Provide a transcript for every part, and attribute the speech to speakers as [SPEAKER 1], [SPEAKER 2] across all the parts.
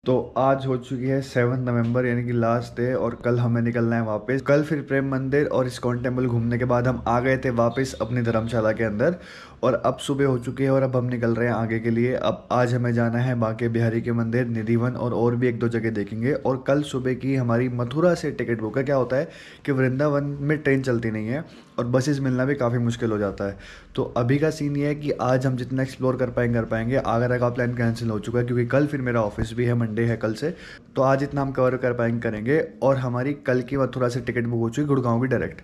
[SPEAKER 1] तो आज हो चुकी है 7 नवंबर यानी कि लास्ट डे और कल हमें निकलना है वापस। कल फिर प्रेम मंदिर और इस्कॉन टेम्पल घूमने के बाद हम आ गए थे वापस अपनी धर्मशाला के अंदर। और अब सुबह हो चुकी है और अब हम निकल रहे हैं आगे के लिए। अब आज हमें जाना है बांके बिहारी के मंदिर, निधिवन और भी एक दो जगह देखेंगे। और कल सुबह की हमारी मथुरा से टिकट बुक है। क्या होता है कि वृंदावन में ट्रेन चलती नहीं है और बसेस मिलना भी काफ़ी मुश्किल हो जाता है। तो अभी का सीन ये है कि आज हम जितना एक्सप्लोर कर पाएंगे। आगरा का प्लान कैंसिल हो चुका है क्योंकि कल फिर मेरा ऑफिस भी है, मंडे है कल से। तो आज इतना हम कवर कर पाएंगे करेंगे। और हमारी कल की मथुरा से टिकट बुक हो चुकी है गुड़गांव की डायरेक्ट।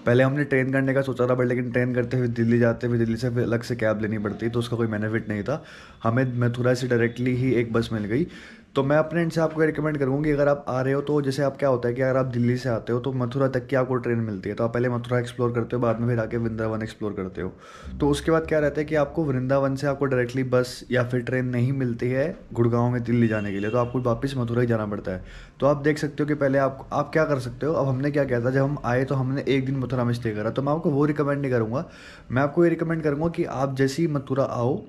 [SPEAKER 1] पहले हमने ट्रेन करने का सोचा था बट लेकिन ट्रेन करते हुए दिल्ली जाते हुए दिल्ली से फिर अलग से कैब लेनी पड़ती तो उसका कोई बेनिफिट नहीं था। हमें मथुरा से डायरेक्टली ही एक बस मिल गई। तो मैं अपने एंड से आपको रिकमेंड करूँगा कि अगर आप आ रहे हो तो जैसे आप क्या होता है कि अगर आप दिल्ली से आते हो तो मथुरा तक की आपको ट्रेन मिलती है। तो आप पहले मथुरा एक्सप्लोर करते हो, बाद में फिर आके वृंदावन एक्सप्लोर करते हो। तो उसके बाद क्या रहता है कि आपको वृंदावन से आपको डायरेक्टली बस या फिर ट्रेन नहीं मिलती है गुड़गांव में दिल्ली जाने के लिए। तो आपको वापस मथुरा ही जाना पड़ता है। तो आप देख सकते हो कि पहले आप क्या कर सकते हो। अब हमने क्या किया था, जब हम आए तो हमने एक दिन मथुरा में स्टे करा। तो मैं आपको वो रिकमेंड नहीं करूँगा। मैं आपको ये रिकमेंड करूँगा कि आप जैसे ही मथुरा आओ,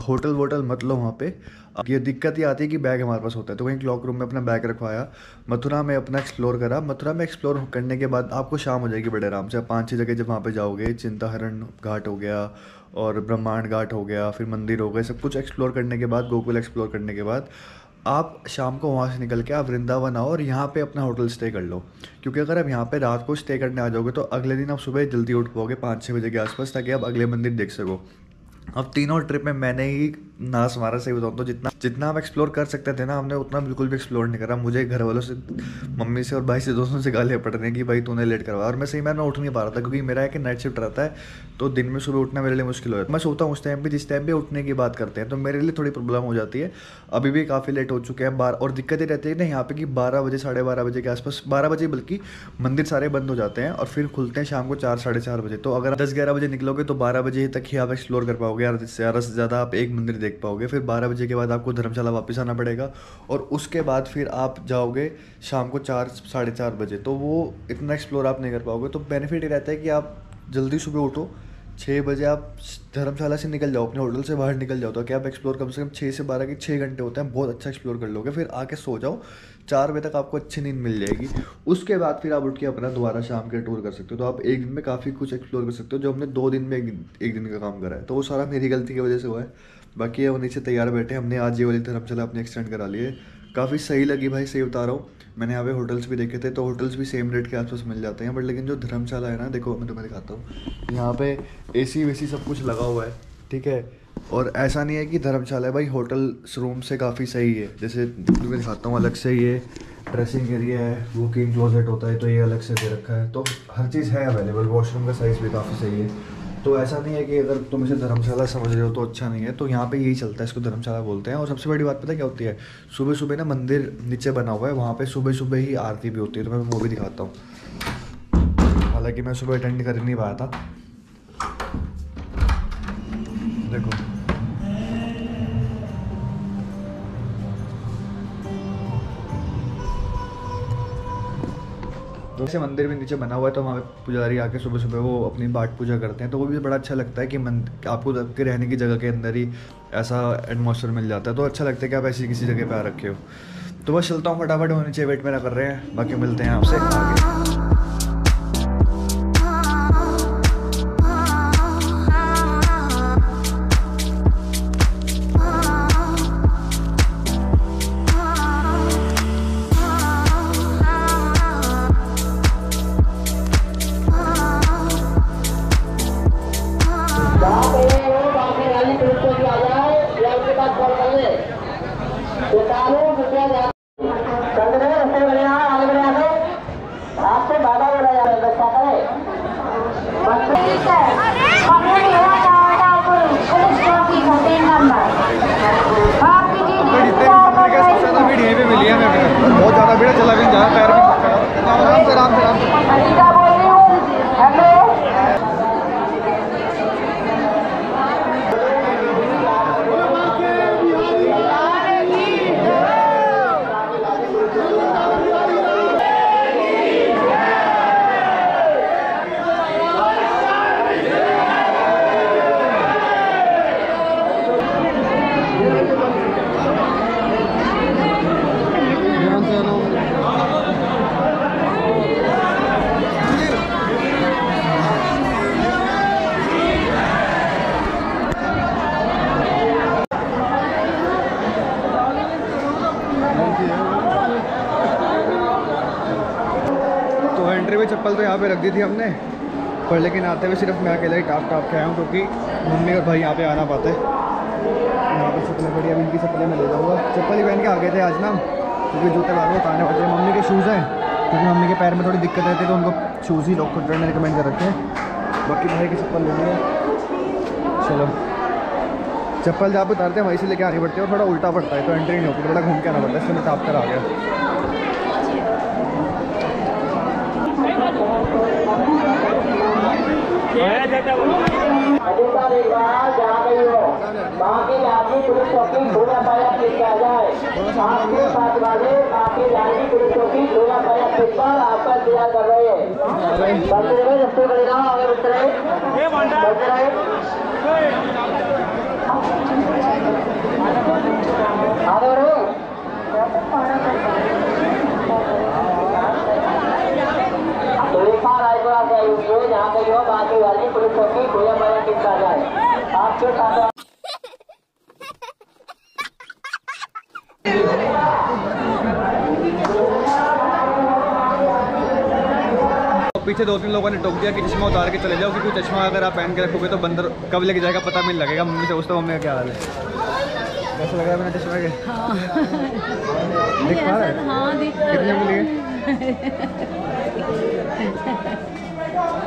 [SPEAKER 1] होटल वोटल मत लो वहाँ पे। अब ये दिक्कत ये आती है कि बैग हमारे पास होता है तो वहीं क्लॉक रूम में अपना बैग रखवाया, मथुरा में अपना एक्सप्लोर करा। मथुरा में एक्सप्लोर करने के बाद आपको शाम हो जाएगी बड़े आराम से। आप 5-6 जगह जब वहाँ पे जाओगे, चिंताहरण घाट हो गया और ब्रह्मांड घाट हो गया, फिर मंदिर हो गए, सब कुछ एक्सप्लोर करने के बाद, गोकुल एक्सप्लोर करने के बाद आप शाम को वहाँ से निकल के आप वृंदावन आओ और यहाँ पे अपना होटल स्टे कर लो। क्योंकि अगर आप यहाँ पे रात को स्टे करने आ जाओगे तो अगले दिन आप सुबह जल्दी उठ पाओगे 5-6 बजे के आसपास, ताकि आप अगले मंदिर देख सको। अब तीनों ट्रिप में मैंने ही नाश मारा, सही बताऊँ तो। जितना जितना हम एक्सप्लोर कर सकते थे ना, हमने उतना बिल्कुल भी एक्सप्लोर नहीं करा। मुझे घर वालों से, मम्मी से और भाई से, दोस्तों से गालियाँ पड़ रही हैं कि भाई तूने लेट करवाया। और मैं सही में उठ नहीं पा रहा था क्योंकि मेरा एक नाइट शिफ्ट रहता है तो दिन में सुबह उठना मेरे लिए मुश्किल हो जाता है। मैं सोता हूँ उस टाइम पे जिस टाइम पे उठने की बात करते हैं, तो मेरे लिए थोड़ी प्रॉब्लम हो जाती है। अभी भी काफ़ी लेट हो चुके हैं बार। और दिक्कत ये रहती है ना यहाँ पे कि 12 बजे, 12:30 बजे के आसपास, 12 बजे बल्कि, मंदिर सारे बंद हो जाते हैं और फिर खुलते हैं शाम को 4-4:30 बजे। तो अगर 10-11 बजे निकलोगे तो 12 बजे तक ही आप एक्सप्लोर कर पाओगे। ज़्यादा से ज़्यादा आप एक मंदिर देख पाओगे। फिर 12 बजे के बाद आपको धर्मशाला वापस आना पड़ेगा और उसके बाद फिर आप जाओगे शाम को 4-4:30 बजे। तो वो इतना एक्सप्लोर आप नहीं कर पाओगे। तो बेनिफिट ये रहता है कि आप जल्दी सुबह उठो, 6 बजे आप धर्मशाला से निकल जाओ, अपने होटल से बाहर निकल जाओ, तो क्या आप एक्सप्लोर कम से कम 6 से 12 के 6 घंटे होते हैं, बहुत अच्छा एक्सप्लोर कर लोगे। फिर आके सो जाओ, 4 बजे तक आपको अच्छी नींद मिल जाएगी। उसके बाद फिर आप उठ के अपना दोबारा शाम के टूर कर सकते हो। तो आप एक दिन में काफ़ी कुछ एक्सप्लोर कर सकते हो, जो हमने 2 दिन में एक दिन का काम करा है। तो वो सारा मेरी गलती की वजह से हुआ है। बाकी ये वो नीचे तैयार बैठे, हमने आज ये वाली धर्मशाला अपनी एक्सटेंड करा ली है। काफ़ी सही लगी भाई, सही बता रहा हूँ। मैंने यहाँ पे होटल्स भी देखे थे तो होटल्स भी सेम रेट के आसपास मिल जाते हैं। बट लेकिन जो धर्मशाला है ना, देखो मैं तुम्हें दिखाता हूँ, यहाँ पे एसी वेसी सब कुछ लगा हुआ है, ठीक है। और ऐसा नहीं है कि धर्मशाला है भाई, होटल रूम से काफ़ी सही है। जैसे तुम्हें दिखाता हूँ, अलग से ये ड्रेसिंग एरिया है, वॉकिंग क्लोजेट होता है तो ये अलग से दे रखा है। तो हर चीज़ है अवेलेबल। वॉशरूम का साइज़ भी काफ़ी सही है। तो ऐसा नहीं है कि अगर तुम इसे धर्मशाला समझ रहे हो तो अच्छा नहीं है। तो यहाँ पे यही चलता है, इसको धर्मशाला बोलते हैं। और सबसे बड़ी बात पता है क्या होती है, सुबह सुबह ना मंदिर नीचे बना हुआ है, वहाँ पे सुबह सुबह ही आरती भी होती है। तो मैं वो भी दिखाता हूँ। हालांकि मैं सुबह अटेंड कर नहीं पाया था। देखो जैसे मंदिर भी नीचे बना हुआ है तो वहाँ पे पुजारी आके सुबह सुबह वो अपनी पाठ पूजा करते हैं। तो वो भी बड़ा अच्छा लगता है कि आपको आपके रहने की जगह के अंदर ही ऐसा एटमॉस्फेयर मिल जाता है। तो अच्छा लगता है कि आप ऐसी किसी जगह पे आ रखे हो। तो बस चलता हूँ फटाफट, वो नीचे वेट मेरा कर रहे हैं। बाकी मिलते हैं आपसे आगे। बहुत ज़्यादा भीड़ चला भी जा, पैर भी आराम से आराम से आराम से। तो एंट्री में चप्पल तो यहाँ पे रख दी थी हमने, पर लेकिन आते हुए सिर्फ मैं अकेला ही टाप के आया हूँ, क्योंकि मम्मी और भाई यहाँ पे आना पाते। यहाँ पर चप्पलें पड़ी, अब इनकी चप्पलें मैं ले जाऊँगा। चप्पल ही पहन के आ गए थे आज ना, क्योंकि जूते बार बार उतारने पड़ते हैं। मम्मी के शूज़ हैं, क्योंकि मम्मी के पैर में थोड़ी दिक्कत रहती है, तो उनको शूज़ ही डॉक्टर ने रिकमेंड कर रखे हैं। बाकी भाई की चप्पल लेनी है। चलो, चप्पल जहाँ पे उतारते हैं वहीं से लेके आनी पड़ती है, और थोड़ा उल्टा पड़ता है तो एंट्री नहीं होती, थोड़ा घूम के आना पड़ता है, इसलिए मैं टाप कर आ गया।
[SPEAKER 2] जहाँ पे हो बाकी वाली पुलिस चौकी खुला पाया किसका जाए आपके साथ।
[SPEAKER 1] पीछे 2-3 लोगों ने टोक दिया कि चश्मा उतार के चले जाओ, क्योंकि चश्मा अगर आप पहन के रखोगे तो बंदर कब लेके जाएगा पता भी नहीं लगेगा। मम्मी से पूछता हूँ, मम्मी का क्या हाल है, कैसा लग रहा है मेरा चश्मा के? दिख पा रहा है? हाँ, कितने में लिए?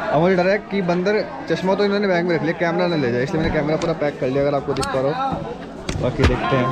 [SPEAKER 1] अब मुझे डर है कि बंदर, चश्मा तो इन्होंने बैग में रख लिया, कैमरा ना ले जाए, इसलिए मैंने कैमरा पूरा पैक कर लिया, अगर आपको दिख पा रहा हो। बाकी देखते हैं।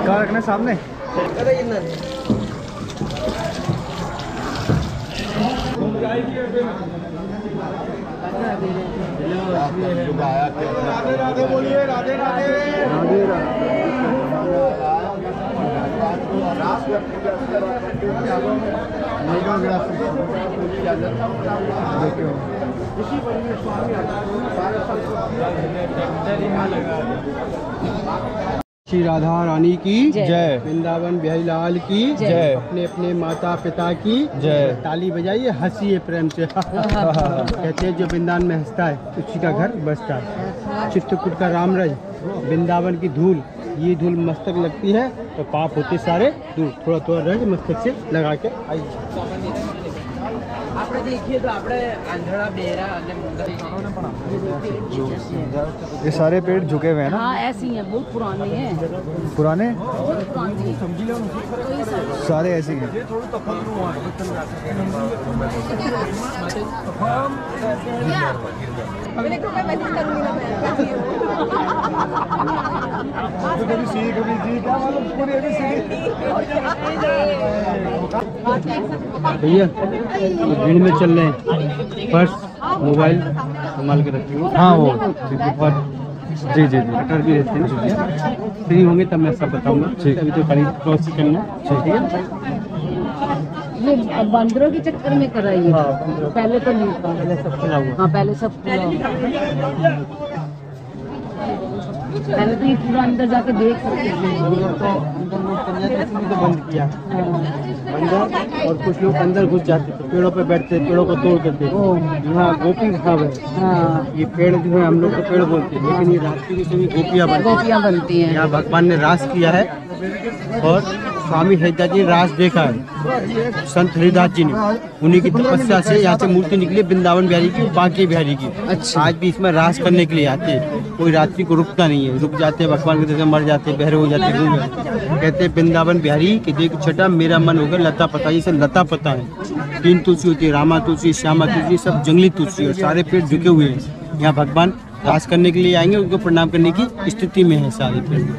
[SPEAKER 1] कहाँ रखना सामने? राधे राधे बोलिए, राधे राधे राधे
[SPEAKER 3] श्री राधा रानी की
[SPEAKER 1] जय,
[SPEAKER 3] वृंदावन बिहारी लाल की
[SPEAKER 1] जय,
[SPEAKER 3] अपने अपने माता पिता की
[SPEAKER 1] जय।
[SPEAKER 3] ताली बजाइए, हंसिए प्रेम से। कहते हैं जो वृंदावन में हंसता है उसी का घर बसता है। चित्रकूट का रामरज, वृंदावन की धूल, ये धूल मस्तक लगती है तो पाप होते सारे दूर। थोड़ा थोड़ा रज मस्तक से लगा के आइए।
[SPEAKER 4] देखिए तो
[SPEAKER 1] ये सारे पेड़ झुके हुए हैं ना?
[SPEAKER 4] हाँ, ऐसे ही हैं, बहुत पुराने हैं।
[SPEAKER 1] पुराने
[SPEAKER 4] बहुत पुराने
[SPEAKER 1] सारे ऐसे ही हैं।
[SPEAKER 3] भैया भीड़ में चल रहे हैं, पर्स मोबाइल संभाल के रखिए।
[SPEAKER 1] हाँ वो जी जी जी
[SPEAKER 3] कटर भी रहते हैं, फ्री होंगे तब मैं सब बताऊंगा। अभी तो खाली क्रॉस ही करना, ठीक है?
[SPEAKER 4] ये बंदरों के चक्कर में कराइए। पहले तो नहीं था,
[SPEAKER 3] पहले सब खुला हुआ।
[SPEAKER 4] हाँ पहले सब खुला हुआ। पहले तो ये पूरा अंदर जाके देख सकते थे।
[SPEAKER 3] तो बंद किया अंदर, और कुछ लोग अंदर घुस जाते थे, पेड़ों पे बैठते, पेड़ों को तोड़ करते। यहाँ गोपी साहब है।
[SPEAKER 4] हाँ,
[SPEAKER 3] ये पेड़ जो है हम लोग तो पेड़ बोलते हैं, लेकिन ये रात्रि की सभी गोपियाँ
[SPEAKER 4] बनती हैं।
[SPEAKER 3] यहाँ भगवान ने रास किया है, और स्वामी हरिदास जी ने रास देखा है, संत हरिदास जी ने। उन्हीं की तपस्या से यहाँ से मूर्ति निकली वृंदावन बिहारी की, बांके बिहारी की।
[SPEAKER 4] अच्छा।
[SPEAKER 3] आज भी इसमें रास करने के लिए आते हैं, कोई रात्रि को रुकता नहीं है। रुक जाते हैं, भगवान के दर्शन, मर जाते, बहरे हो जाते, डूब जाते। कहते हैं वृंदावन बिहारी कि देख छठा मेरा मन होगा लता पता। ये सब लता पता है। 3 तुलसी होती है, रामा तुलसी, श्यामा तुलसी, सब जंगली तुलसी, और सारे पेड़ झुके हुए हैं। यहाँ भगवान रास करने के लिए आएंगे, उनको प्रणाम करने की स्थिति में है सारी फिल्म।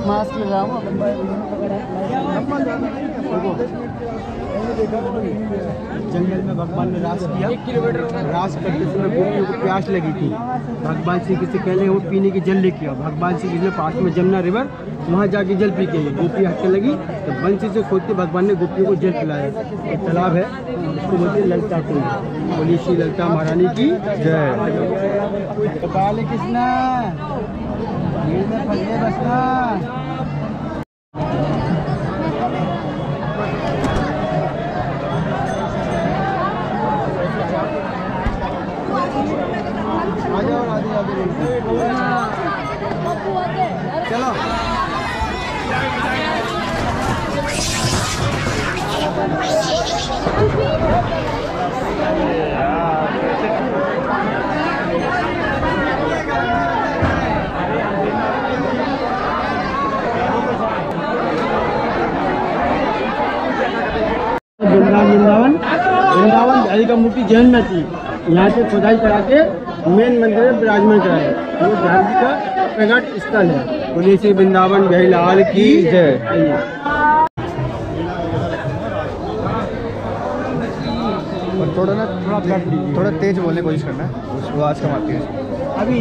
[SPEAKER 4] मास्क लगाओ।
[SPEAKER 3] जंगल में भगवान ने रास किया, रास करते समय गोपियों को प्यास लगी थी। भगवान श्री कृष्ण कहले वो पीने की जल लेके आओ। भगवान श्री कृष्ण पास में जमुना रिवर, वहाँ जाके जल पी के गोपी हटने लगी, तो बंसी से खोदते भगवान ने गोपियों को जल पिलाया। एक तालाब है, उसको बोलते हैं ललिता कुंड। बोलिए श्री ललिता महारानी की जय। बाल कृष्ण बसना। चलो वृंदावन हरि का मूर्ति जैन में थी, यहाँ से खुदाई करा के मेन मंदिर में विराजमान कराया। वो ध्यान जी का प्रकट स्थल है। बोलिए श्री वृंदावन बिहारी लाल की जय।
[SPEAKER 1] थोड़ा तेज बोलने की कोशिश करना है, उसको आवाज़ कम आती है।
[SPEAKER 3] अभी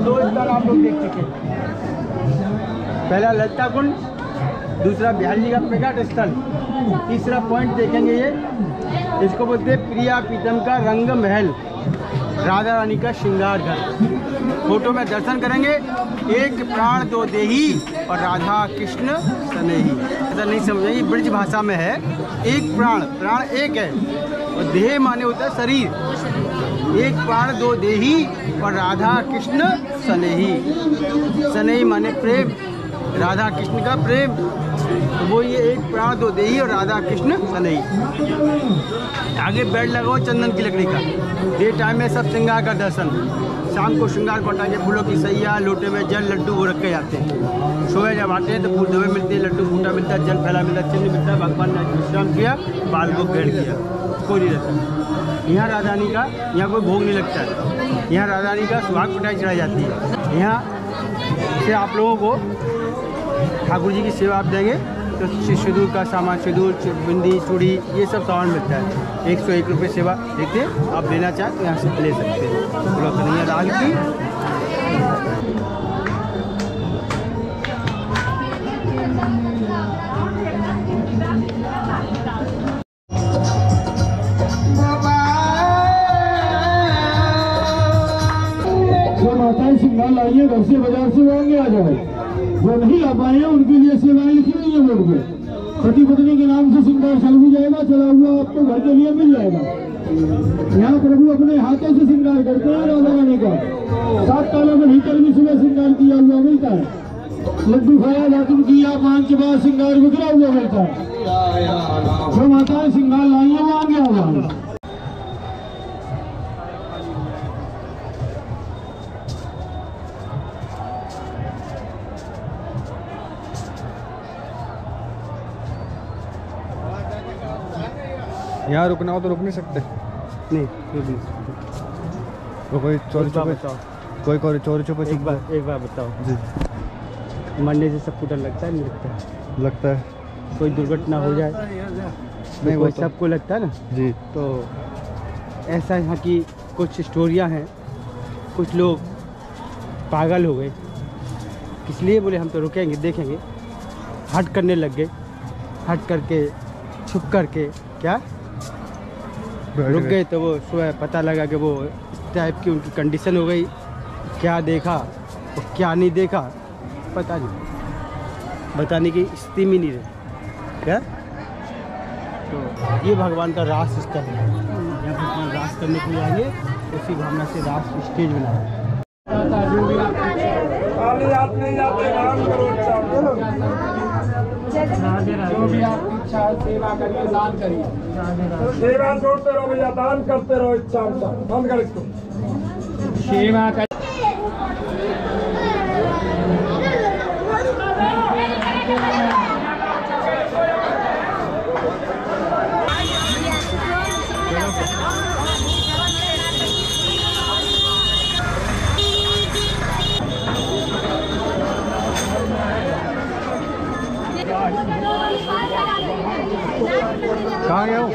[SPEAKER 3] 2 स्थल आप लोग देख चुके, पहला ललिता कुंड, दूसरा बिहारी जी का प्रकट स्थल, तीसरा पॉइंट देखेंगे ये, इसको बोलते हैं प्रिया प्रीतम का रंग महल, राधा रानी का श्रृंगार घर। फोटो में दर्शन करेंगे। एक प्राण दो देही और राधा कृष्ण सनेही। ऐसा नहीं समझेंगे, ब्रज भाषा में है। एक प्राण, प्राण एक है, और देह माने होता है शरीर। एक प्राण दो देही और राधा कृष्ण सनेही। सनेही माने प्रेम, राधा कृष्ण का प्रेम, तो वो ये एक प्राण दो देही और राधा कृष्ण सनेही। आगे बेड लगाओ चंदन की लकड़ी का। डे टाइम में सब श्रृंगार का दर्शन, शाम को श्रृंगार को हटा के फूलों की सैया, लोटे में जल, लड्डू वो रख के जाते हैं। सुबह जब आते हैं तो फूल धोए मिलते हैं, लड्डू फूटा मिलता है, जल फैला मिलता है, चिन्ह मिलता है। भगवान ने विश्राम किया, बाल को भेड़ किया, कोई नहीं रहता। यहाँ राधा रानी का, यहाँ कोई भोग नहीं लगता है। यहाँ राधा रानी का सुहाग मिठाई चढ़ाई जाती है। यहाँ से आप लोगों को ठाकुर जी की सेवा आप देंगे तो सिंदूर का सामान, सिंदूर, बिंदी, चूड़ी, ये सब सामान मिलता है। 101 रुपये सेवा देते, आप लेना चाहें तो यहाँ से ले सकते हैं। बोलो कन्हैया लाल की।
[SPEAKER 5] जो माताएं श्रृंगार लाइए घर से बाजार से वो आगे आ जाए, जो नहीं ला पाए उनके लिए सेवाएं लिखी हुई है बोर्ड पे। पति पत्नी के नाम से श्रृंगार चल भी जाएगा, चला हुआ आपको घर के लिए मिल जाएगा। यहाँ प्रभु अपने हाथों से श्रृंगार करते हैं राधा रानी का। 7 तालों के भीतर भी सुबह श्रृंगार किया हुआ मिलता है। लड्डू खाया, दातुन किया, 5 बार श्रृंगार बिखरा हुआ मिलता है। जो माताएं श्रृंगार लाइए वो आगे आ जाए।
[SPEAKER 1] यहाँ रुकना हो तो रुक नहीं सकते?
[SPEAKER 3] नहीं,
[SPEAKER 1] तो कोई चोरी छुपे, कोई चोरी छुपे?
[SPEAKER 3] एक बार बताओ
[SPEAKER 1] जी।
[SPEAKER 3] मरने से सबको डर लगता है, नहीं लगता है?
[SPEAKER 1] लगता है।
[SPEAKER 3] कोई दुर्घटना हो जाए
[SPEAKER 1] नहीं,
[SPEAKER 3] वो
[SPEAKER 1] वो तो
[SPEAKER 3] सबको लगता है ना
[SPEAKER 1] जी।
[SPEAKER 3] तो ऐसा यहाँ की कुछ स्टोरियाँ हैं। कुछ लोग पागल हो गए, इसलिए बोले हम तो रुकेंगे, देखेंगे। हट करने लग गए, हट करके छुप करके क्या रुक गए, तो वो सुबह पता लगा कि वो इस टाइप की उनकी कंडीशन हो गई। क्या देखा और क्या नहीं देखा पता नहीं, बताने की स्थिति में नहीं रहे क्या। तो ये भगवान का रास स्थल है, यहाँ भगवान रास करने के लिए आएंगे, उसी भावना से रास स्टेज बनाए।
[SPEAKER 5] जो भी आपकी इच्छा है सेवा करिए, दान करिए।
[SPEAKER 6] सेवा छोड़ते रहो भैया, दान करते रहो। इच्छा बंद कर इसको।
[SPEAKER 5] सेवा कर
[SPEAKER 6] Thank you.
[SPEAKER 3] कहाँ गया हो?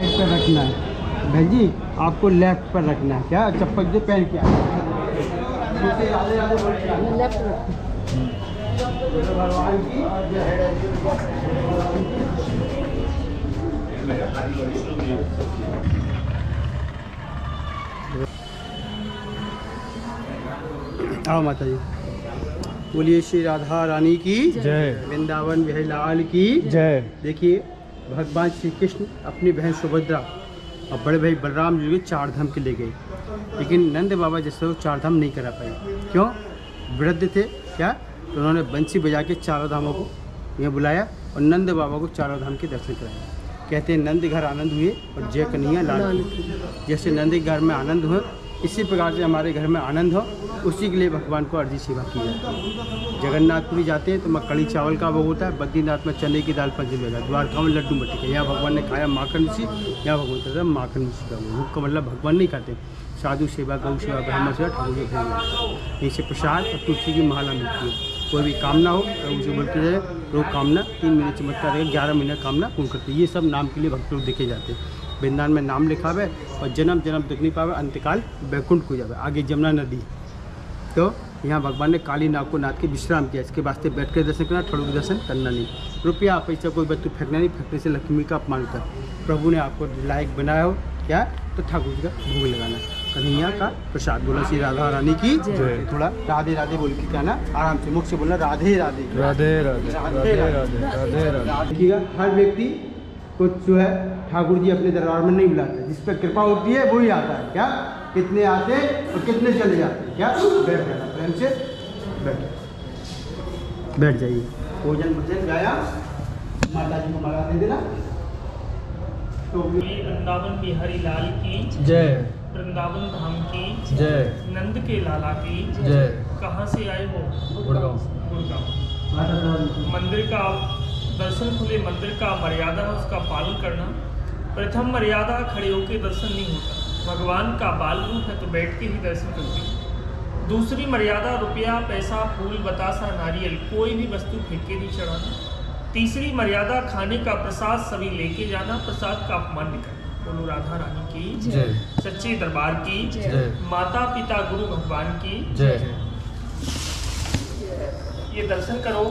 [SPEAKER 3] पर रखना है बहन जी, आपको लेफ्ट पर रखना है। क्या चप्पल जो पहन के भगवान की आओ माता जी। बोलिए श्री राधा रानी की जय, वृंदावन बिहारी लाल की जय। देखिए भगवान श्री कृष्ण अपनी बहन सुभद्रा और बड़े भाई बलराम जी को 4 धाम के ले गए, लेकिन नंद बाबा जैसे वो 4 धाम नहीं करा पाए। क्यों? वृद्ध थे क्या? तो उन्होंने बंसी बजा के 4 धामों को यहाँ बुलाया और नंद बाबा को 4 धाम के दर्शन कराए। कहते हैं नंद घर आनंद हुए और जय कन्हैया लाल की। जैसे नंद के घर में आनंद हुए, इसी प्रकार से हमारे घर में आनंद हो, उसी के लिए भगवान को अर्जी सेवा की जाती है। जगन्नाथपुरी जाते हैं तो वहाँ कड़ी चावल का भोग होता है, बद्रीनाथ में चने की दाल पंच मेगा, द्वारका में लड्डू मट्टी का। यहाँ भगवान ने खाया माखन मिश्री, यहाँ भगवान कहते हैं माखन मिश्री का भोग का मतलब भगवान नहीं खाते। साधु सेवा, गौ सेवा, ब्राह्मण सेवा, ठाकुर जी यहीं से प्रसाद और तुलसी की माला मिलती है। कोई भी कामना हो तो उसे बोलते जाए रोग कामना 3 महीने चमत्कार रहेगा, 11 महीने कामना पूर्ण करते। ये सब नाम के लिए भक्त लोग देखे जाते हैं। वृंदावन में नाम लिखा हुआ और जन्म तक नहीं पावे, अंतकाल वैकुंठ को जावे, आगे जमुना नदी। तो यहाँ भगवान ने काली नाग को नाथ के विश्राम किया, इसके वास्ते बैठ कर दर्शन करना, ठाकुर दर्शन करना नहीं। रुपया पैसा कोई वस्तु फेंकना नहीं, फेंकने से लक्ष्मी का अपमान होता है। प्रभु ने आपको लायक बनाया हो क्या तो ठाकुर जी का भोग लगाना, कन्हैया का प्रसाद। बोला श्री राधा रानी की जय। थोड़ा राधे राधे बोल के कहना, आराम से मुख से बोलना राधे राधे राधे राधे राधे राधे राधे राधे। हर व्यक्ति को जो है ठाकुर जी अपने दरबार में नहीं बुलाते, जिस पर कृपा होती है वही आता है। क्या कितने आते और कितने चले जाते? क्या बैठ जाना, प्रेम से बैठ जाइए। भोजन भोजन गाया, माता जी को माला दे देना। तो
[SPEAKER 7] वृंदावन बिहारी लाल की
[SPEAKER 3] जय,
[SPEAKER 7] वृंदावन धाम की
[SPEAKER 3] जय,
[SPEAKER 7] नंद के लाला की
[SPEAKER 3] जय।
[SPEAKER 7] कहाँ से आए हो?
[SPEAKER 3] गुड़गांव।
[SPEAKER 7] मंदिर का दर्शन खुले मंदिर का मर्यादा है, उसका पालन करना। प्रथम मर्यादा खड़े होकर दर्शन नहीं होता, भगवान का बाल रूप है तो बैठ के ही दर्शन करते। दूसरी मर्यादा रुपया पैसा फूल बतासा नारियल कोई भी वस्तु फेंक के नहीं चढ़ाना। तीसरी मर्यादा खाने का प्रसाद सभी लेके जाना, प्रसाद का अपमान नहीं करना। बोलो राधा रानी की जय, सच्चे दरबार की जय, माता पिता गुरु भगवान की जय। ये दर्शन करो।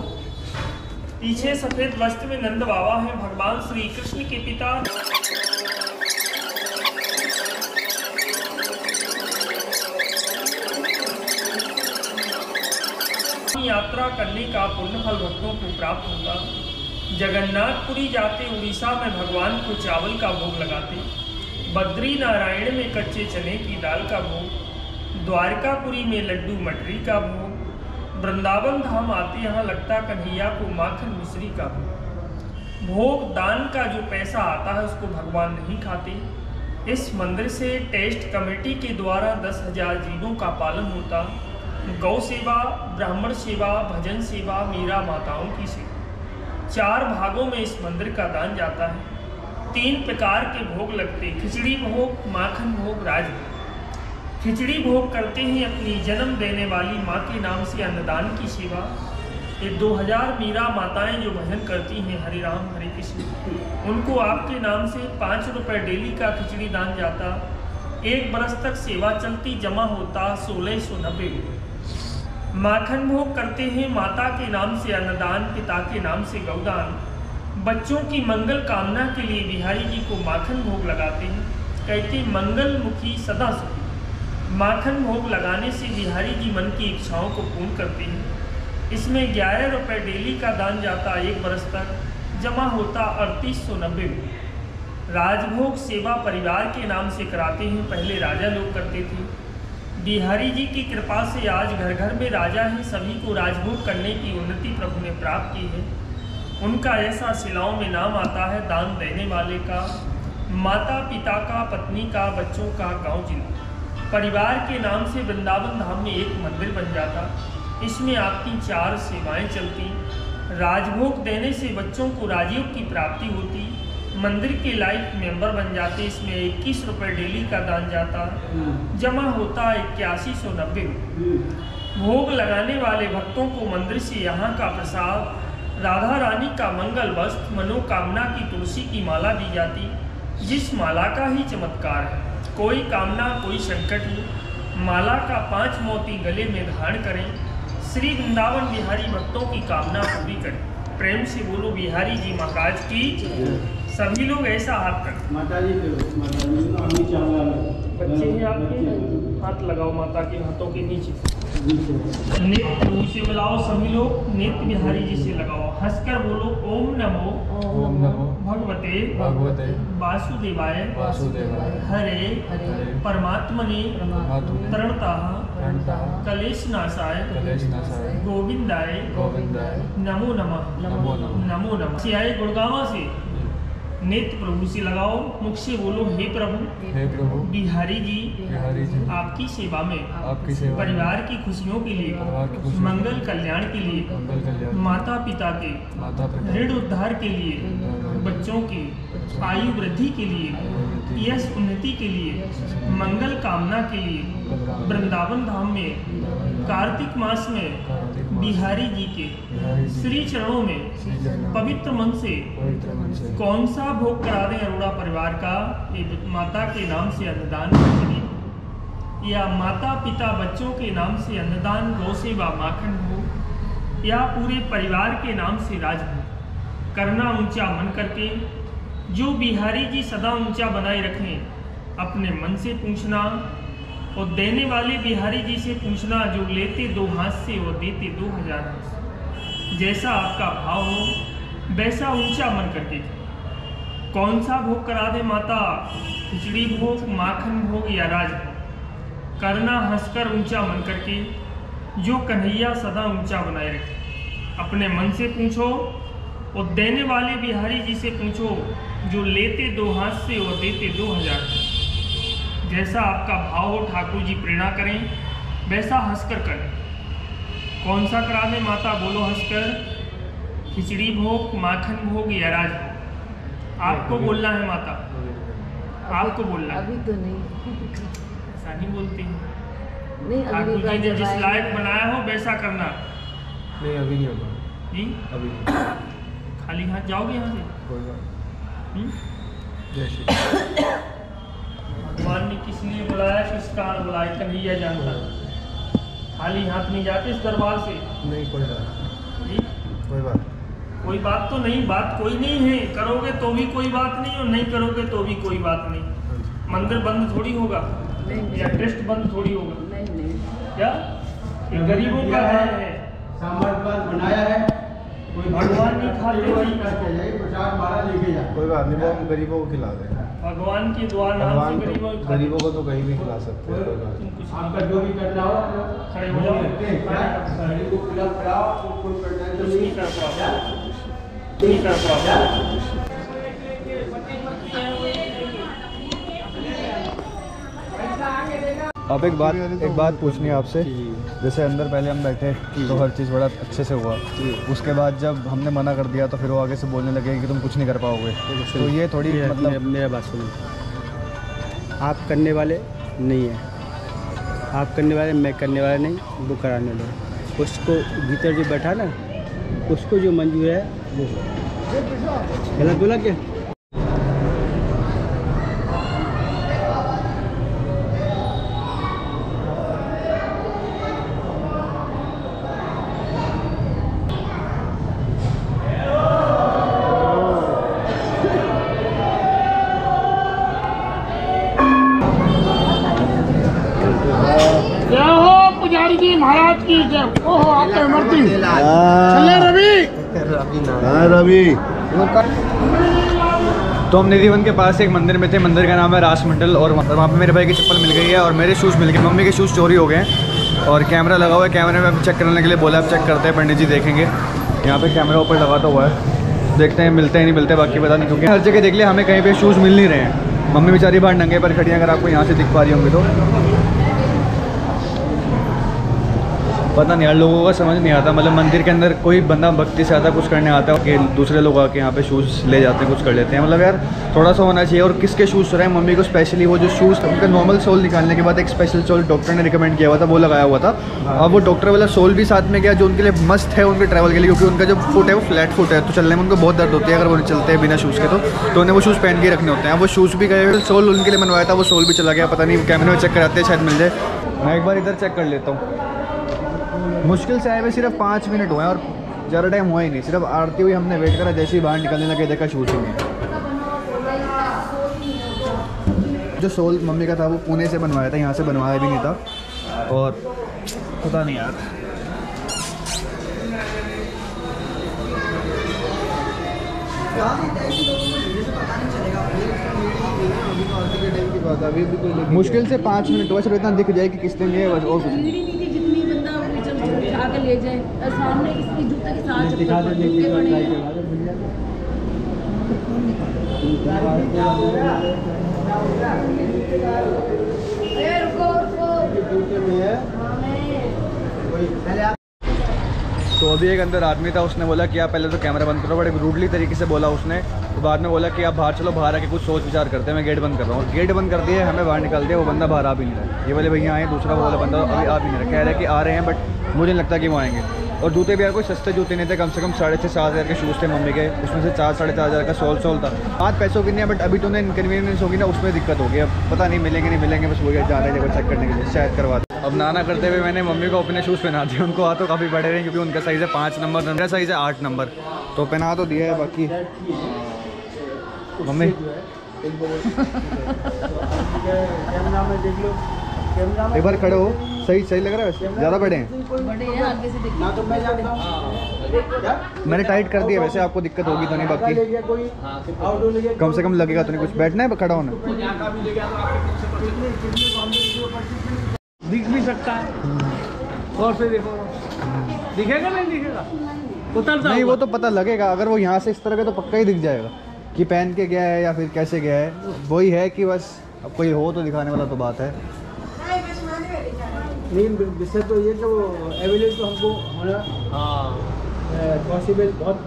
[SPEAKER 7] पीछे सफेद वस्त्र में नंद बाबा हैं, भगवान श्री कृष्ण के पिता। यात्रा करने का पुण्य फल भक्तों को प्राप्त होता। जगन्नाथपुरी जाते उड़ीसा में भगवान को चावल का भोग लगाते, बद्री नारायण में कच्चे चने की दाल का भोग, द्वारकापुरी में लड्डू मटरी का भोग, वृंदावन धाम आते यहाँ लगता कन्हैया को माखन मिश्री का भोग। दान का जो पैसा आता है उसको भगवान नहीं खाते। इस मंदिर से टेस्ट कमेटी के द्वारा 10,000 जीवों का पालन होता। गौ सेवा, ब्राह्मण सेवा, भजन सेवा, मीरा माताओं की सेवा। 4 भागों में इस मंदिर का दान जाता है। 3 प्रकार के भोग लगते, खिचड़ी भोग, माखन भोग, राज भोग। खिचड़ी भोग करते हैं अपनी जन्म देने वाली माँ के नाम से अन्नदान की सेवा। ये 2000 मीरा माताएं जो भजन करती हैं हरे राम हरे कृष्ण, उनको आपके नाम से 5 रुपये डेली का खिचड़ी दान जाता। 1 बरस तक सेवा चलती, जमा होता 1690 रुपये। माखन भोग करते हैं माता के नाम से अन्नदान, पिता के नाम से गौदान। बच्चों की मंगल कामना के लिए बिहारी जी को माखन भोग लगाते हैं, कहते मंगल मुखी सदा सुखी। माखन भोग लगाने से बिहारी जी मन की इच्छाओं को पूर्ण करते हैं। इसमें 11 रुपये डेली का दान जाता, 1 बरस तक जमा होता 3890 रुपये। राजभोग सेवा परिवार के नाम से कराते हैं, पहले राजा लोग करते थे। बिहारी जी की कृपा से आज घर घर में राजा हैं, सभी को राजभोग करने की उन्नति प्रभु ने प्राप्त की है। उनका ऐसा शिलाओं में नाम आता है दान देने वाले का, माता पिता का, पत्नी का, बच्चों का, गाँव जिला परिवार के नाम से वृंदावन धाम में एक मंदिर बन जाता। इसमें आपकी 4 सेवाएं चलती। राजभोग देने से बच्चों को राजयोग की प्राप्ति होती, मंदिर के लाइफ मेंबर बन जाते। इसमें 21 रुपये डेली का दान जाता, जमा होता 8190। भोग लगाने वाले भक्तों को मंदिर से यहाँ का प्रसाद, राधा रानी का मंगल वस्त्र, मनोकामना की तुलसी की माला दी जाती, जिस माला का ही चमत्कार है। कोई कामना कोई संकट हो, माला का 5 मोती गले में धारण करें, श्री वृंदावन बिहारी भक्तों की कामना पूरी करें। प्रेम से बोलो बिहारी जी महाराज की। सभी लोग ऐसा हाथ कर,
[SPEAKER 3] माता जी
[SPEAKER 7] बच्चे हैं आपके, हाथ लगाओ माता के हाथों के नीचे। नेत्र मुंह से मिलाओ, सभी लोग नेत्र बिहारी जी से लगाओ। हंसकर बोलो ओम नमो भगवते वासुदेवाय हरे परमात्मने तरणतः कलेशनाशाय गोविंदाय नमो नमः। से आए गुड़गांव से, नेत्र प्रभु से लगाओ, मुख से बोलो हे प्रभु बिहारी जी आपकी सेवा में, परिवार की खुशियों के लिए, मंगल कल्याण के लिए, माता पिता के ऋण उद्धार के लिए, बच्चों की आयु वृद्धि के लिए, यश उन्नति के लिए, मंगल कामना के लिए, वृंदावन धाम में कार्तिक मास में बिहारी जी के श्री चरणों में पवित्र मन से कौन सा भोग करा दें अरोड़ा परिवार का? माता के नाम से अन्नदान खिचड़ी, या माता पिता बच्चों के नाम से अन्नदान गौ सेवा माखन भोग, या पूरे परिवार के नाम से राजभोग करना ऊंचा मन करके। जो बिहारी जी सदा ऊंचा बनाए रखें, अपने मन से पूछना, और देने वाले बिहारी जी से पूछना, जो लेते 2 हाथ से और देते 2000 हाथ से। जैसा आपका भाव हो वैसा ऊंचा मन करके कौन सा भोग करा दे माता, खिचड़ी भोग, माखन भोग या राज भोग करना हंसकर ऊंचा मन करके। जो कन्हैया सदा ऊंचा बनाए रखे, अपने मन से पूछो, और देने वाले बिहारी जी से पूछो, जो लेते 2 हाथ से और देते 2000। जैसा आपका भाव हो ठाकुर जी प्रेरणा करें, वैसा हंसकर करें। कौन सा करा दे माता, बोलो हंसकर, खिचड़ी भोग, माखन भोग या राज भोग? आपको बोलना है माता, आपको बोलना है।
[SPEAKER 4] अभी तो नहीं,
[SPEAKER 7] ऐसा नहीं बोलते हैं।
[SPEAKER 4] नहीं
[SPEAKER 7] ठाकुर जी ने जिस लायक बनाया हो वैसा करना।
[SPEAKER 3] नहीं अभी नहीं होगा
[SPEAKER 7] जी
[SPEAKER 3] अभी
[SPEAKER 7] खाली हाथ जाओगे यहाँ से? भगवान ने किस लिए बुलाया, किस कारण बुलाया, कन्हैया जानता। खाली हाथ नहीं जाते इस दरबार से।
[SPEAKER 3] नहीं कोई बात
[SPEAKER 7] जी
[SPEAKER 3] कोई बात
[SPEAKER 7] तो नहीं, बात कोई नहीं है। करोगे तो भी कोई बात नहीं, और नहीं करोगे तो भी कोई बात नहीं। मंदिर बंद थोड़ी होगा, या ट्रस्ट बंद थोड़ी होगा।
[SPEAKER 4] नहीं
[SPEAKER 7] क्या ये गरीबों का है,
[SPEAKER 3] सामर्थ्य बनाया है, कोई
[SPEAKER 7] भगवान नहीं खाते वही
[SPEAKER 3] प्रसाद माला लेके जा, कोई बात नहीं, वो गरीबों को खिला दे।
[SPEAKER 7] भगवान के द्वार नाम से
[SPEAKER 3] गरीबों को तो कहीं भी खिला सकते हैं, कोई बात नहीं। आपका जो भी करना हो
[SPEAKER 7] खड़े हो जाओ,
[SPEAKER 3] गरीब को खिलाओ, कोई परेशानी
[SPEAKER 7] कुछ नहीं कर पाओ, नहीं कर पाओ।
[SPEAKER 1] अब एक बात पूछनी है आपसे। जैसे अंदर पहले हम बैठे तो हर चीज़ बड़ा अच्छे से हुआ, उसके बाद जब हमने मना कर दिया तो फिर वो आगे से बोलने लगे कि तुम कुछ नहीं कर पाओगे। तो ये थोड़ी मतलब
[SPEAKER 3] मेरा बात सुनो, आप करने वाले नहीं हैं, आप करने वाले, मैं करने वाला नहीं, वो कराने लो। उसको भीतर जो बैठा ना, उसको जो मंजूर है वो गलत बोला क्या?
[SPEAKER 6] पुजारी जी महाराज की जय। ओहो आपके मूर्ति
[SPEAKER 1] रवि। तो हम निधिवन के पास एक मंदिर में थे, मंदिर का नाम है रास मंडल, और वहाँ पे मेरे भाई की चप्पल मिल गई है और मेरे शूज़ मिल गए। मम्मी के शूज़ चोरी हो गए हैं और कैमरा लगा हुआ है, कैमरे में चेक करने के लिए बोला, आप चेक करते हैं, पंडित जी देखेंगे। यहाँ पे कैमरा ऊपर लगाता हुआ है, देखते हैं मिलते हैं नहीं मिलते, बाकी पता नहीं, क्योंकि हर जगह देख लिया, हमें कहीं पे शूज़ मिल नहीं रहे हैं। मम्मी बेचारी बाहर नंगे पर खड़ी है, अगर आपको यहाँ से दिख पा रही होंगी तो। पता नहीं यार, लोगों का समझ नहीं आता। मतलब मंदिर के अंदर कोई बंदा भक्ति से आता कुछ करने आता है कि दूसरे लोग आके यहाँ पे शूज़ ले जाते हैं, कुछ कर लेते हैं। मतलब यार थोड़ा सा होना चाहिए। और किसके शूज़ हो रहे हैं? मम्मी को स्पेशली वो जो शूज़ उनका नॉर्मल सोल निकालने के बाद एक स्पेशल सोल डॉक्टर ने रिकमेंड किया हुआ था, वो लगाया हुआ था। अब वो डॉक्टर वाला सोल भी साथ में गया जो उनके लिए मस्त है उनके ट्रैवल के लिए, क्योंकि उनका जो फुट है वो फ्लैट फुट है, तो चलने में उनको बहुत दर्द होती है अगर वो चलते हैं बिना शूज़ के। तो उन्हें वो शूज़ पहन के रखने होते हैं। वो शूज़ भी गए, सोल उनके लिए बनवाया था, वो सोल भी चला गया। पता नहीं कैमरे में चेक कराते हैं, शायद मिल जाए। मैं एक बार इधर चेक कर लेता हूँ। मुश्किल से आए हुए सिर्फ 5 मिनट हुए हैं और ज़्यादा टाइम हुआ ही नहीं। सिर्फ आरती हुई हमने वेट करा, जैसे ही बाहर निकलने लगे देखा शूज़ ही नहीं। जो सोल मम्मी का था वो पुणे से बनवाया था, यहाँ से बनवाया भी नहीं था। और पता नहीं यार, मुश्किल से 5 मिनट हुआ, सिर्फ इतना दिख जाए कि किसने लिए बस। और
[SPEAKER 4] जितनी बंदा उठा के ले जाए, सामने इसकी जूते के साथ चप्पल के पड़े हैं।
[SPEAKER 1] तो अभी एक अंदर आदमी था, उसने बोला कि आप पहले तो कैमरा बंद करो। बड़े रूडली तरीके से बोला उसने। तो बाद में बोला कि आप बाहर चलो, बाहर आके कुछ सोच विचार करते हैं, मैं गेट बंद कर रहा हूँ। गेट बंद कर दिए, हमें बाहर निकाल दिया। वो बंदा बाहर आ भी नहीं रहा। ये वाले भैया आए, दूसरा वो वाला बंदा अभी आ भी नहीं रहा। कह रहे हैं कि आ रहे हैं, बट मुझे नहीं लगता कि वो आएंगे। और जूते भी यार कोई सस्ते जूते नहीं थे, कम से कम 6,500-7 हज़ार के शूज़ थे मम्मी के। उसमें से 4-4.5 हज़ार का सोल था। 5 पैसों की नहीं है, बट अभी तो उन्हें इनकन्वीनियंस होगी ना, उसमें दिक्कत होगी। अब पता नहीं मिलेंगे नहीं मिलेंगे, बस वो जा रहे हैं जगह चेक करने के लिए, शायद करवा दें। अब नाना करते हुए मैंने मम्मी को अपने शूज़ पहना दिए। उनको हाथों काफ़ी बड़े रहे क्योंकि उनका साइज़ है 5 नंबर, मेरा साइज़ है 8 नंबर। तो पहना तो दिया है। बाकी मम्मी एक बार खड़े हो, सही लग रहा है वैसे? ज़्यादा बड़े हैं?
[SPEAKER 4] बड़े हैं, आगे से देखिए।
[SPEAKER 1] मैंने टाइट कर दिया, वैसे आपको दिक्कत होगी तो नहीं। बाकी कम से कम लगेगा तो नहीं कुछ। बैठना है खड़ा होना?
[SPEAKER 3] दिख भी सकता है। और फिर देखो, दिखेगा नहीं दिखेगा, उतरता
[SPEAKER 1] नहीं, वो तो पता लगेगा। अगर वो यहाँ से इस तरह का तो पक्का ही दिख जाएगा कि पहन के गया है या फिर कैसे गया है। वही है कि बस अब कोई हो तो दिखाने वाला तो बात है।
[SPEAKER 3] नहीं, विषय तो ये कि वो एविडेंस तो हमको होना पॉसिबल, बहुत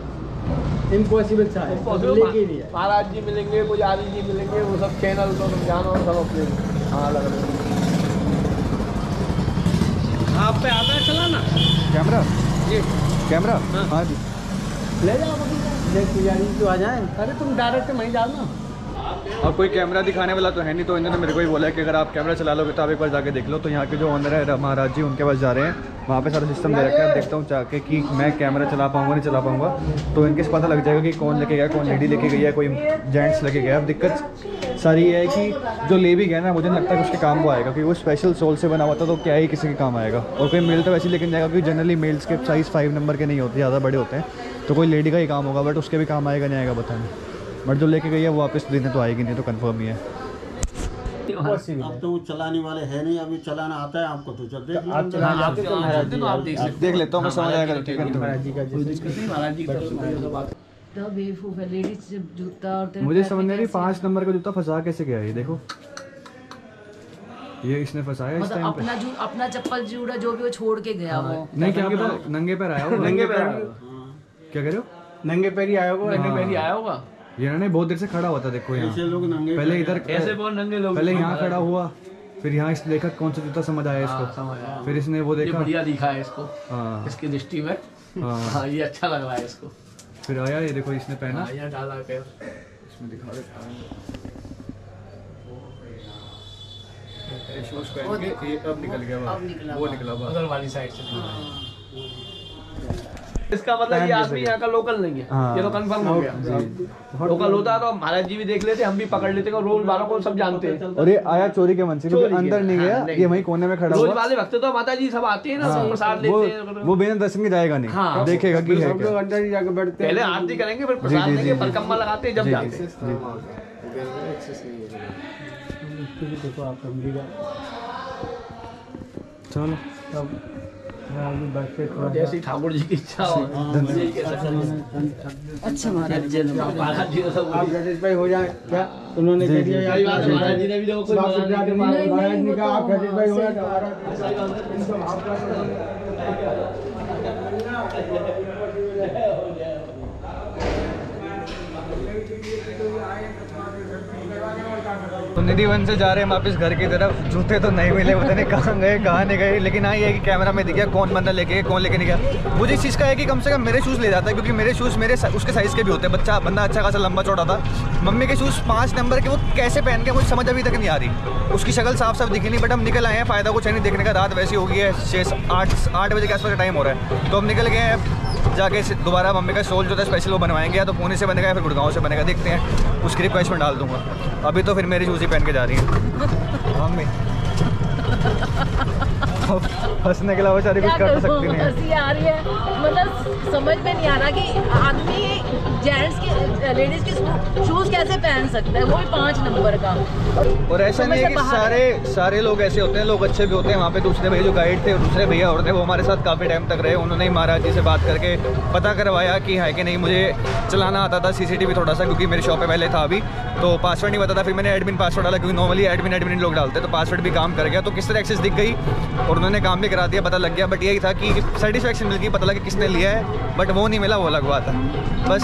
[SPEAKER 3] इम्पॉसिबल सा है। लेके नहीं है।
[SPEAKER 8] महाराज जी मिलेंगे, पुजारी जी मिलेंगे, वो सब चैनल तो सब जानो सब अपने। हाँ, लग रहा
[SPEAKER 3] आप पे आता है चलाना
[SPEAKER 1] कैमरा?
[SPEAKER 3] जी
[SPEAKER 1] कैमरा? हाँ जी,
[SPEAKER 3] ले जाओ पुजारी तो आ जाए। अरे तुम डायरेक्ट वहीं जाओ ना।
[SPEAKER 1] अब कोई कैमरा दिखाने वाला तो है नहीं, तो इन्होंने मेरे को ही बोला है कि अगर आप कैमरा चला लोगे तो आप एक बार जाके देख लो। तो यहाँ के जो ओनर है महाराज जी, उनके पास जा रहे हैं। वहाँ पे सारा सिस्टम दे रखा है। देखता हूँ जाके कि मैं कैमरा चला पाऊँगा नहीं चला पाऊँगा। तो इनके से पता लग जाएगा कि कौन लेके गया, कौन लेडी लेके गई है, कोई जेंट्स लेके गया। अब दिक्कत सारी ये है कि जो ले भी गया ना, मुझे नहीं लगता कि उसके काम को आएगा, क्योंकि वो स्पेशल सोल से बना हुआ था। तो क्या ही किसी के काम आएगा। और कोई मेल तो वैसे ही लेकिन जाएगा, क्योंकि जनरली मेल्स के साइज़ 5 नंबर के नहीं होते, ज़्यादा बड़े होते हैं। तो कोई लेडी का ही काम होगा, बट उसके भी काम आएगा नहीं आएगा पता नहीं। बट जो लेके गई है वो वापस देने तो आएगी नहीं, तो कंफर्म ही है।
[SPEAKER 9] अब तो चलाने वाले है नहीं, अभी चलाना आता है आपको तो चलते
[SPEAKER 3] आप चलाना आते तो महाराज जी आप
[SPEAKER 1] देख लेता हूँ, मैं समझ आएगा तो ठीक है।
[SPEAKER 3] महाराज जी का
[SPEAKER 8] महाराज जी
[SPEAKER 4] तो बेवकूफ है, लेडीज जूता और तेरे
[SPEAKER 1] मुझे
[SPEAKER 4] पैर
[SPEAKER 1] समझ
[SPEAKER 4] पे
[SPEAKER 1] नहीं रही
[SPEAKER 4] कैसे-
[SPEAKER 1] 5 नंबर का जूता फंसा कैसे गया ये। देखो ये इसने फंसाया इस
[SPEAKER 4] मतलब
[SPEAKER 1] टाइम पे।
[SPEAKER 4] अपना चप्पल जूड़ा जो भी वो छोड़ के गया वो।
[SPEAKER 1] नहीं, क्या पता नंगे पैर आया होगा।
[SPEAKER 3] नंगे पैर
[SPEAKER 1] क्या कह रहे हो?
[SPEAKER 3] नंगे पैर ही आया होगा।
[SPEAKER 8] नंगे पैर ही आया होगा।
[SPEAKER 1] ये ना बहुत देर से खड़ा हुआ था, देखो यहाँ।
[SPEAKER 9] ऐसे लोग नंगे
[SPEAKER 1] पहले इधर
[SPEAKER 8] ऐसे बहुत नंगे लोग।
[SPEAKER 1] पहले यहाँ खड़ा हुआ, फिर यहाँ इसने देखा कौन सा जूता समझ आया इसको,
[SPEAKER 8] समझ आया।
[SPEAKER 1] फिर इसने वो
[SPEAKER 8] ये
[SPEAKER 1] देखा।
[SPEAKER 8] बढ़िया दिखा है इसको,
[SPEAKER 1] हाँ
[SPEAKER 8] इसकी दृष्टि में।
[SPEAKER 1] हाँ,
[SPEAKER 8] हाँ, ये अच्छा लग रहा है इसको।
[SPEAKER 1] फिर आया ये देखो इसने पहना।
[SPEAKER 8] हाँ, यहाँ डाला पैर।
[SPEAKER 1] इसमें दिखा देता हूँ। ये शूज पहन के ये अब निकल गया वो निकला बाहर।
[SPEAKER 8] बगल वाली साइड से। इसका मतलब ये आदमी यहाँ का लोकल नहीं है।
[SPEAKER 1] हाँ।
[SPEAKER 8] ये तो कंफर्म हो गया। लोकल होता तो महाराज जी भी देख लेते, हम भी पकड़ लेते, रोज वालों को सब जानते हैं।
[SPEAKER 1] और ये आया चोरी के मन से, क्योंकि अंदर नहीं गया। ये वहीं कोने में खड़ा
[SPEAKER 8] रोज
[SPEAKER 1] हुआ।
[SPEAKER 8] वाले भक्त तो माता जी सब आते हैं ना, सब प्रसाद
[SPEAKER 1] वो
[SPEAKER 8] लेते हैं।
[SPEAKER 1] वो बिना दर्शन के जाएगा नहीं।
[SPEAKER 8] हाँ।
[SPEAKER 1] देखेगा कि है
[SPEAKER 3] सब लोग
[SPEAKER 1] क्या।
[SPEAKER 3] अंदर ही जाके बैठते हैं।
[SPEAKER 8] पहले आरती करेंगे, फिर प्रसाद
[SPEAKER 1] जी,
[SPEAKER 8] लेंगे,
[SPEAKER 1] जी,
[SPEAKER 8] परिक्रमा लगाते हैं, जब
[SPEAKER 1] जी,
[SPEAKER 8] जाते हैं।
[SPEAKER 3] देखो आप समझिएगा।
[SPEAKER 1] चलो
[SPEAKER 3] तब
[SPEAKER 8] जैसी ठाकुर जी की इच्छा हो।
[SPEAKER 4] अच्छा महाराज जी
[SPEAKER 8] महाराज जी सब
[SPEAKER 3] आप गणेश भाई हो जाए क्या? उन्होंने कह दिया
[SPEAKER 8] सही बात है, महाराज जी ने भी देखो कोई
[SPEAKER 3] महाराज ने कहा आप गणेश भाई हो जाए
[SPEAKER 1] तो निधि वन से जा रहे हैं वापस घर की तरफ। जूते तो नहीं मिले, पता नहीं कहाँ गए कहाँ नहीं गए, लेकिन हाँ ये है कि कैमरा में दिख गया कौन बंदा लेके गया कौन लेके नहीं गया। मुझे इस चीज़ का है कि कम से कम मेरे शूज़ ले जाता है, क्योंकि मेरे शूज़ मेरे उसके साइज़ के भी होते हैं। बंदा अच्छा खासा लंबा चौड़ा था। मम्मी के शूज़ 5 नंबर के, वो कैसे पहन के मुझे समझ अभी तक नहीं आ रही। उसकी शक्ल साफ साफ दिखी नहीं, बट हम निकल आए हैं। फ़ायदा कुछ है नहीं देखने का, रात वैसी हो गई है, 6-8 बजे के आसपास का टाइम हो रहा है। तो हम निकल गए हैं, जाके दोबारा मम्मी का सोल जो था स्पेशल वो बनवाएंगे, या तो पुणे से बनेगा या फिर गुड़गांव से बनेगा, देखते हैं। उसकी रिक्वेस्ट में डाल दूंगा। अभी तो फिर मेरी शूज़ ही पहन के जा रही है मम्मी। हंसने के अलावा सारी कुछ कर सकती नहीं है।
[SPEAKER 4] हंसी आ रही है, मतलब समझ में नहीं आ रहा कि आदमी जेंट्स के लेडीज के शूज कैसे पहन सकता है, वो भी 5 नंबर का।
[SPEAKER 1] और ऐसा नहीं है कि सारे लोग ऐसे होते हैं, लोग अच्छे भी होते हैं। वहाँ पे दूसरे भैया जो गाइड थे, दूसरे भैया और थे, वो हमारे साथ काफ़ी टाइम तक रहे। उन्होंने ही महाराज जी से बात करके पता करवाया कि है कि नहीं। मुझे चलाना आता था CCTV थोड़ा सा, क्योंकि मेरे शॉप पे पहले था अभी, तो पासवर्ड नहीं पता था। फिर मैंने एडमिन पासवर्ड डाला, क्योंकि नॉर्मली एडमिन लोग डालते, तो पासवर्ड भी काम कर गया। तो किस तरह एक्सेस दिख गई और उन्होंने काम भी करा दिया, पता लग गया। बट यही था कि सेटिस्फेक्शन मिल गई, पता लगा किसने लिया है, बट वो नहीं मिला, वो अलग बात है। बस